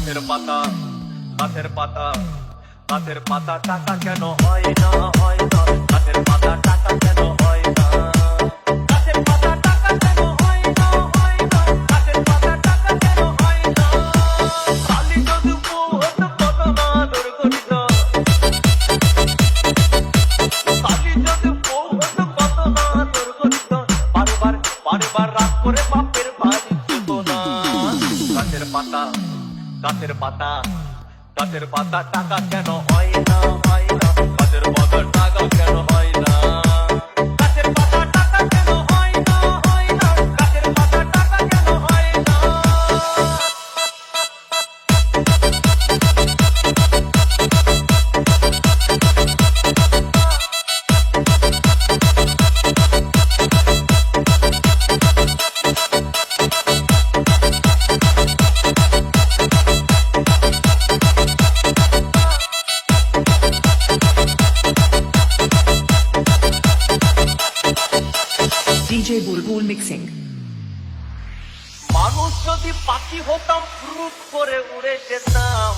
গাছের পাতা গাছের পাতা গাছের পাতা টাকা কেন হয় না গাছের পাতা টাকা কেন হয় না গাছের পাতা টাকা কেন হয় না গাছের পাতা টাকা কেন হয় না খালি যদি বহুত কত না দুর্গঠিত খালি যদি বহুত কত না দুর্গঠিত বারবার রাগ করে বাপের বাড়ি যেত না গাছের পাতা গাছের পাতা গাছের পাতা টাকা কেন হয় না গাছের পাতা টাকা কেন হয় না গাছের পাতা টাকা কেন হয় না গাছের পাতা টাকা কেন হয় না DJ Bulbul Mixing. মানুষ যদি পাখি হতাম ফুরুত করে উড়ে যেতাম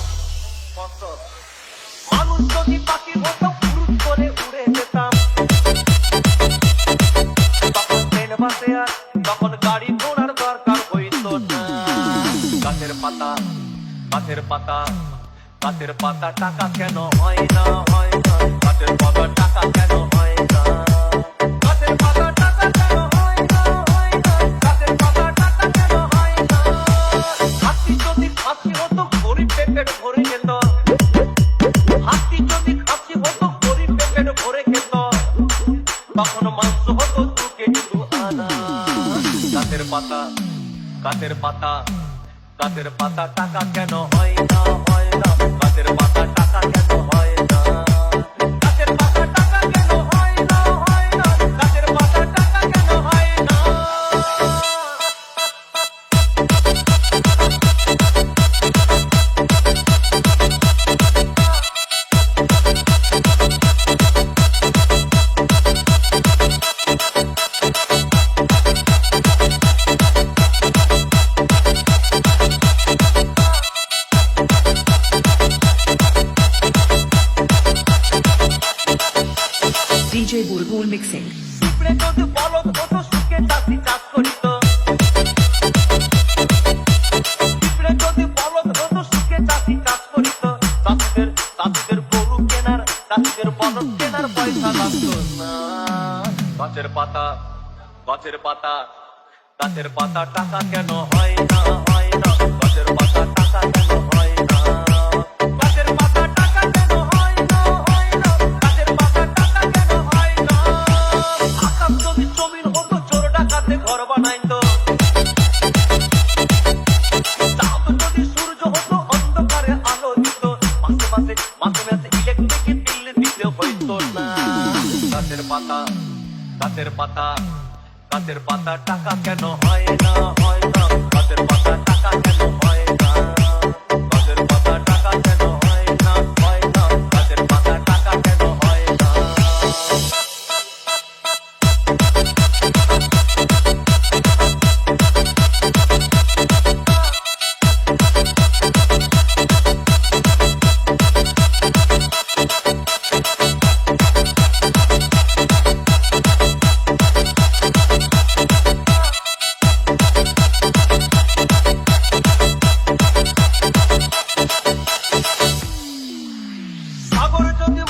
কত মানুষ যদি পাখি হতাম ফুরুত করে উড়ে যেতাম তখন ট্রেন বাসে আর তখন গাড়ি ঘোড়ার দরকার হইতো না গাছের পাতা গাছের পাতা গাছের পাতা টাকা কেন হয় না গাছের পাতা টাকা কেন হয় না গাছের পাতা টাকা কেন হয় না গাছের পাতা টাকা কেন হয় না হাতি যদি খাসি হতো গরিব পেট ভরে যেত হাতি যদি খাসি হতো গরিব পেট ভরে খেত তখন মাংস হতো 2 কেজি 2 আনা গাছের পাতা গাছের পাতা গাছের পাতা টাকা কেন হয় না গাছের পাতা টাকা কেন হয় না গাছের পাতা টাকা কেন হয় না গাছের পাতা টাকা কেন হয় না DJ Bulbul Mixing. পিঁপড়ে যদি বলদ হতো সুখে চাষি চাষ করিত পিঁপড়ে যদি বলদ হতো সুখে চাষি চাষ করিত চাষিদের গরু কেনার চাষিদের বলদ কেনার পয়সা লাগতো না গাছের পাতা গাছের পাতা গাছের পাতা টাকা কেন হয় না গাছের পাতা টাকা কেন হয় না গাছের পাতা টাকা কেন হয় না গাছের পাতা টাকা কেন হয় না আকাশ যদি জমিন হতো চোর ডাকাতে ঘর বানাইতো চাঁদ যদি সূর্য হতো অন্ধকারে আলো দিত মাসে মাসে ইলেকট্রিক বিল দিতে হইতো না গাছের পাতা গাছের পাতা গাছের পাতা টাকা কেন হয় না গাছের পাতা টাকা কেন হয় না গাছের পাতা টাকা কেন হয় না গাছের পাতা টাকা কেন হয় না সাগর যদি